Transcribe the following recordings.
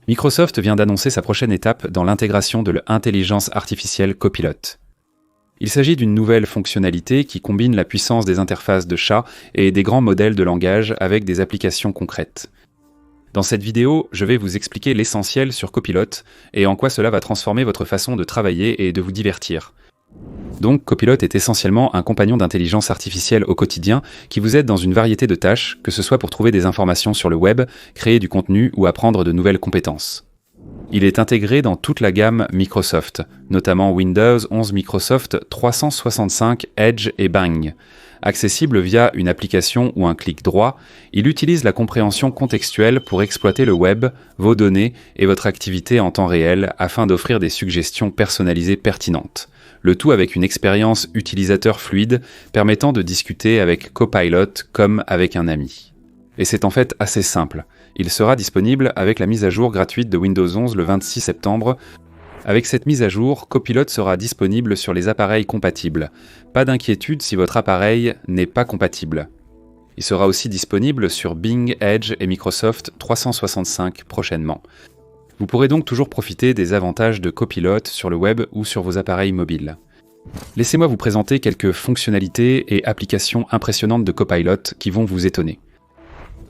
Microsoft vient d'annoncer sa prochaine étape dans l'intégration de l'intelligence artificielle Copilot. Il s'agit d'une nouvelle fonctionnalité qui combine la puissance des interfaces de chat et des grands modèles de langage avec des applications concrètes. Dans cette vidéo, je vais vous expliquer l'essentiel sur Copilot et en quoi cela va transformer votre façon de travailler et de vous divertir. Donc, Copilot est essentiellement un compagnon d'intelligence artificielle au quotidien qui vous aide dans une variété de tâches, que ce soit pour trouver des informations sur le web, créer du contenu ou apprendre de nouvelles compétences. Il est intégré dans toute la gamme Microsoft, notamment Windows 11 Microsoft 365, Edge et Bing. Accessible via une application ou un clic droit, il utilise la compréhension contextuelle pour exploiter le web, vos données et votre activité en temps réel afin d'offrir des suggestions personnalisées pertinentes. Le tout avec une expérience utilisateur fluide permettant de discuter avec Copilot comme avec un ami. Et c'est en fait assez simple. Il sera disponible avec la mise à jour gratuite de Windows 11 le 26 septembre. Avec cette mise à jour, Copilot sera disponible sur les appareils compatibles. Pas d'inquiétude si votre appareil n'est pas compatible. Il sera aussi disponible sur Bing, Edge et Microsoft 365 prochainement. Vous pourrez donc toujours profiter des avantages de Copilot sur le web ou sur vos appareils mobiles. Laissez-moi vous présenter quelques fonctionnalités et applications impressionnantes de Copilot qui vont vous étonner.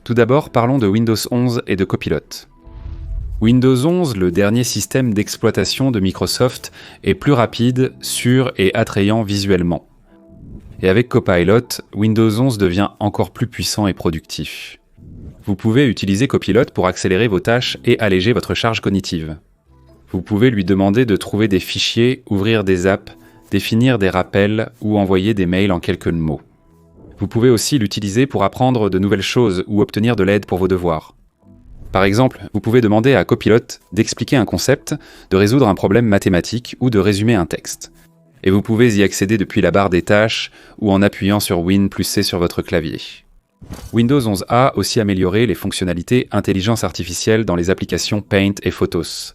Tout d'abord, parlons de Windows 11 et de Copilot. Windows 11, le dernier système d'exploitation de Microsoft, est plus rapide, sûr et attrayant visuellement. Et avec Copilot, Windows 11 devient encore plus puissant et productif. Vous pouvez utiliser Copilot pour accélérer vos tâches et alléger votre charge cognitive. Vous pouvez lui demander de trouver des fichiers, ouvrir des apps, définir des rappels ou envoyer des mails en quelques mots. Vous pouvez aussi l'utiliser pour apprendre de nouvelles choses ou obtenir de l'aide pour vos devoirs. Par exemple, vous pouvez demander à Copilot d'expliquer un concept, de résoudre un problème mathématique ou de résumer un texte. Et vous pouvez y accéder depuis la barre des tâches ou en appuyant sur Win plus C sur votre clavier. Windows 11 a aussi amélioré les fonctionnalités intelligence artificielle dans les applications Paint et Photos.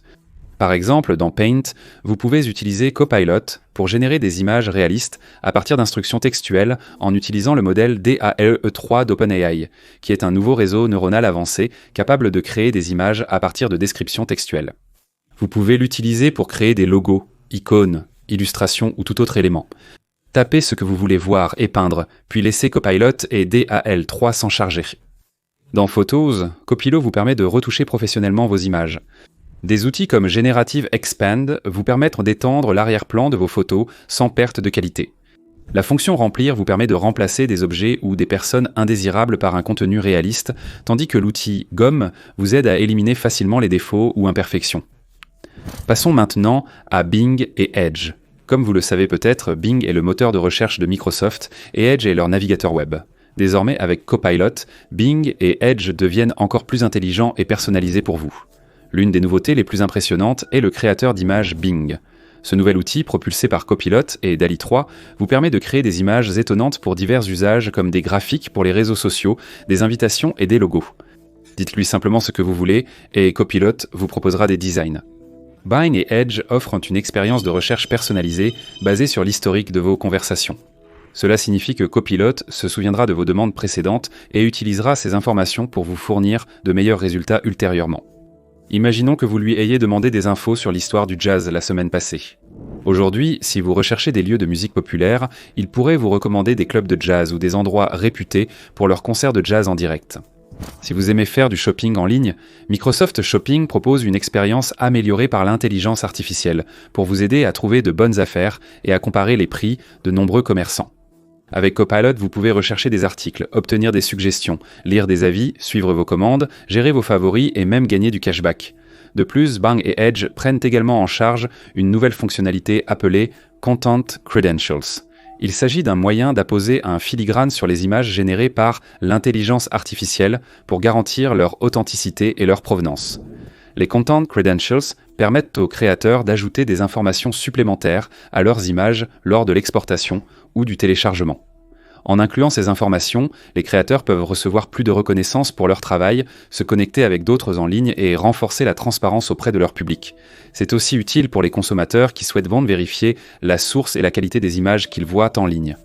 Par exemple, dans Paint, vous pouvez utiliser Copilot pour générer des images réalistes à partir d'instructions textuelles en utilisant le modèle DALE3 d'OpenAI, qui est un nouveau réseau neuronal avancé capable de créer des images à partir de descriptions textuelles. Vous pouvez l'utiliser pour créer des logos, icônes, illustrations ou tout autre élément. Tapez ce que vous voulez voir et peindre, puis laissez Copilot et DAL3 s'en charger. Dans Photos, Copilot vous permet de retoucher professionnellement vos images. Des outils comme Generative Expand vous permettent d'étendre l'arrière-plan de vos photos sans perte de qualité. La fonction Remplir vous permet de remplacer des objets ou des personnes indésirables par un contenu réaliste, tandis que l'outil Gomme vous aide à éliminer facilement les défauts ou imperfections. Passons maintenant à Bing et Edge. Comme vous le savez peut-être, Bing est le moteur de recherche de Microsoft et Edge est leur navigateur web. Désormais, avec Copilot, Bing et Edge deviennent encore plus intelligents et personnalisés pour vous. L'une des nouveautés les plus impressionnantes est le créateur d'images Bing. Ce nouvel outil, propulsé par Copilot et DALL-E 3, vous permet de créer des images étonnantes pour divers usages comme des graphiques pour les réseaux sociaux, des invitations et des logos. Dites-lui simplement ce que vous voulez et Copilot vous proposera des designs. Bing et Edge offrent une expérience de recherche personnalisée basée sur l'historique de vos conversations. Cela signifie que Copilot se souviendra de vos demandes précédentes et utilisera ces informations pour vous fournir de meilleurs résultats ultérieurement. Imaginons que vous lui ayez demandé des infos sur l'histoire du jazz la semaine passée. Aujourd'hui, si vous recherchez des lieux de musique populaire, il pourrait vous recommander des clubs de jazz ou des endroits réputés pour leurs concerts de jazz en direct. Si vous aimez faire du shopping en ligne, Microsoft Shopping propose une expérience améliorée par l'intelligence artificielle pour vous aider à trouver de bonnes affaires et à comparer les prix de nombreux commerçants. Avec Copilot, vous pouvez rechercher des articles, obtenir des suggestions, lire des avis, suivre vos commandes, gérer vos favoris et même gagner du cashback. De plus, Bing et Edge prennent également en charge une nouvelle fonctionnalité appelée Content Credentials. Il s'agit d'un moyen d'apposer un filigrane sur les images générées par l'intelligence artificielle pour garantir leur authenticité et leur provenance. Les Content Credentials permettent aux créateurs d'ajouter des informations supplémentaires à leurs images lors de l'exportation ou du téléchargement. En incluant ces informations, les créateurs peuvent recevoir plus de reconnaissance pour leur travail, se connecter avec d'autres en ligne et renforcer la transparence auprès de leur public. C'est aussi utile pour les consommateurs qui souhaitent vérifier la source et la qualité des images qu'ils voient en ligne.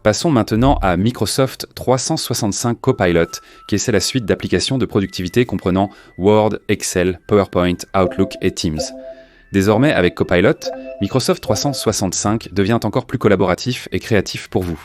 Passons maintenant à Microsoft 365 Copilot, qui est la suite d'applications de productivité comprenant Word, Excel, PowerPoint, Outlook et Teams. Désormais, avec Copilot, Microsoft 365 devient encore plus collaboratif et créatif pour vous.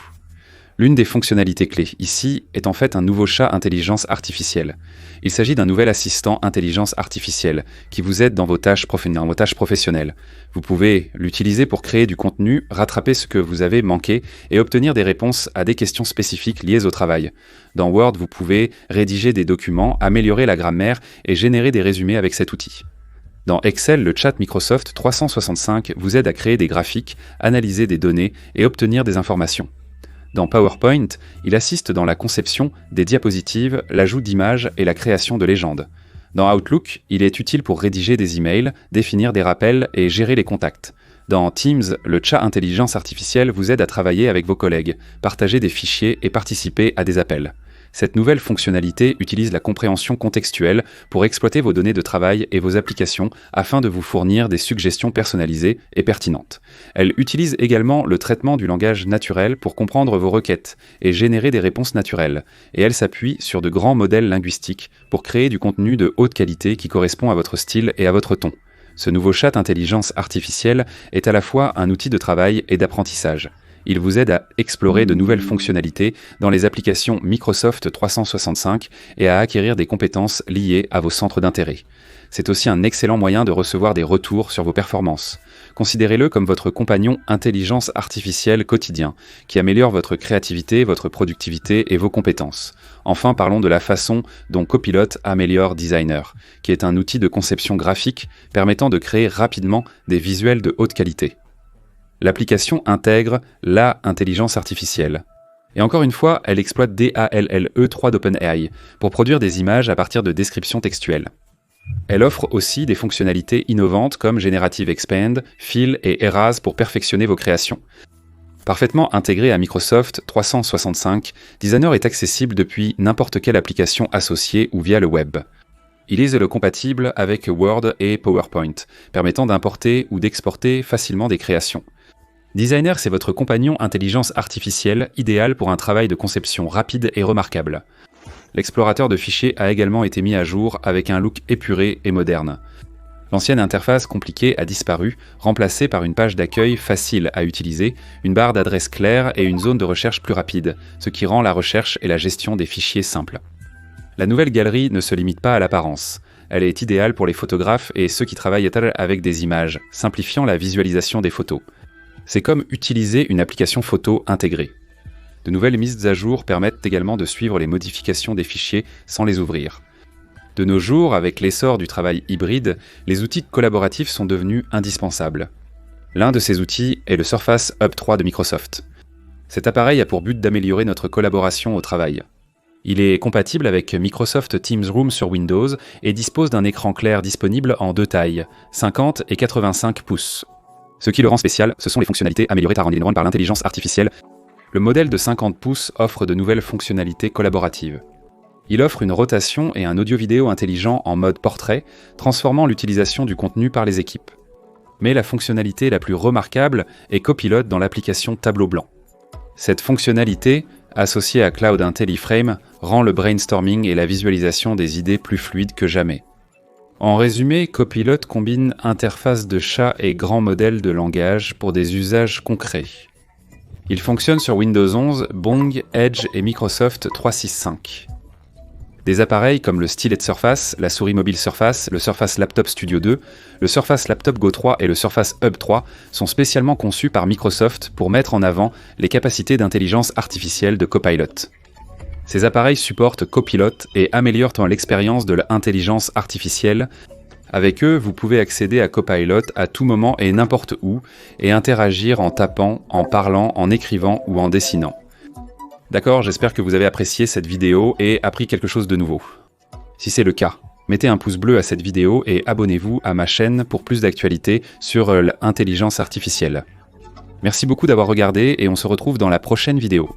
L'une des fonctionnalités clés ici est en fait un nouveau chat intelligence artificielle. Il s'agit d'un nouvel assistant intelligence artificielle qui vous aide dans vos tâches professionnelles. Vous pouvez l'utiliser pour créer du contenu, rattraper ce que vous avez manqué et obtenir des réponses à des questions spécifiques liées au travail. Dans Word, vous pouvez rédiger des documents, améliorer la grammaire et générer des résumés avec cet outil. Dans Excel, le chat Microsoft 365 vous aide à créer des graphiques, analyser des données et obtenir des informations. Dans PowerPoint, il assiste dans la conception des diapositives, l'ajout d'images et la création de légendes. Dans Outlook, il est utile pour rédiger des emails, définir des rappels et gérer les contacts. Dans Teams, le chat intelligence artificielle vous aide à travailler avec vos collègues, partager des fichiers et participer à des appels. Cette nouvelle fonctionnalité utilise la compréhension contextuelle pour exploiter vos données de travail et vos applications afin de vous fournir des suggestions personnalisées et pertinentes. Elle utilise également le traitement du langage naturel pour comprendre vos requêtes et générer des réponses naturelles. Et elle s'appuie sur de grands modèles linguistiques pour créer du contenu de haute qualité qui correspond à votre style et à votre ton. Ce nouveau chat intelligence artificielle est à la fois un outil de travail et d'apprentissage. Il vous aide à explorer de nouvelles fonctionnalités dans les applications Microsoft 365 et à acquérir des compétences liées à vos centres d'intérêt. C'est aussi un excellent moyen de recevoir des retours sur vos performances. Considérez-le comme votre compagnon intelligence artificielle quotidien, qui améliore votre créativité, votre productivité et vos compétences. Enfin, parlons de la façon dont Copilot améliore Designer, qui est un outil de conception graphique permettant de créer rapidement des visuels de haute qualité. L'application intègre la intelligence artificielle. Et encore une fois, elle exploite DALL-E3 d'OpenAI pour produire des images à partir de descriptions textuelles. Elle offre aussi des fonctionnalités innovantes comme Generative Expand, Fill et Erase pour perfectionner vos créations. Parfaitement intégré à Microsoft 365, Designer est accessible depuis n'importe quelle application associée ou via le web. Il est compatible avec Word et PowerPoint, permettant d'importer ou d'exporter facilement des créations. Designer, c'est votre compagnon intelligence artificielle idéal pour un travail de conception rapide et remarquable. L'explorateur de fichiers a également été mis à jour avec un look épuré et moderne. L'ancienne interface compliquée a disparu, remplacée par une page d'accueil facile à utiliser, une barre d'adresse claire et une zone de recherche plus rapide, ce qui rend la recherche et la gestion des fichiers simples. La nouvelle galerie ne se limite pas à l'apparence. Elle est idéale pour les photographes et ceux qui travaillent avec des images, simplifiant la visualisation des photos. C'est comme utiliser une application photo intégrée. De nouvelles mises à jour permettent également de suivre les modifications des fichiers sans les ouvrir. De nos jours, avec l'essor du travail hybride, les outils collaboratifs sont devenus indispensables. L'un de ces outils est le Surface Hub 3 de Microsoft. Cet appareil a pour but d'améliorer notre collaboration au travail. Il est compatible avec Microsoft Teams Room sur Windows et dispose d'un écran clair disponible en deux tailles, 50 et 85 pouces. Ce qui le rend spécial, ce sont les fonctionnalités améliorées par l'intelligence artificielle. Le modèle de 50 pouces offre de nouvelles fonctionnalités collaboratives. Il offre une rotation et un audio-vidéo intelligent en mode portrait, transformant l'utilisation du contenu par les équipes. Mais la fonctionnalité la plus remarquable est Copilot dans l'application Tableau blanc. Cette fonctionnalité, associée à Cloud IntelliFrame, rend le brainstorming et la visualisation des idées plus fluides que jamais. En résumé, Copilot combine interface de chat et grands modèles de langage pour des usages concrets. Il fonctionne sur Windows 11, Bong, Edge et Microsoft 365. Des appareils comme le stylet Surface, la souris mobile Surface, le Surface Laptop Studio 2, le Surface Laptop Go 3 et le Surface Hub 3 sont spécialement conçus par Microsoft pour mettre en avant les capacités d'intelligence artificielle de Copilot. Ces appareils supportent Copilot et améliorent l'expérience de l'intelligence artificielle. Avec eux, vous pouvez accéder à Copilot à tout moment et n'importe où et interagir en tapant, en parlant, en écrivant ou en dessinant. D'accord, j'espère que vous avez apprécié cette vidéo et appris quelque chose de nouveau. Si c'est le cas, mettez un pouce bleu à cette vidéo et abonnez-vous à ma chaîne pour plus d'actualités sur l'intelligence artificielle. Merci beaucoup d'avoir regardé et on se retrouve dans la prochaine vidéo.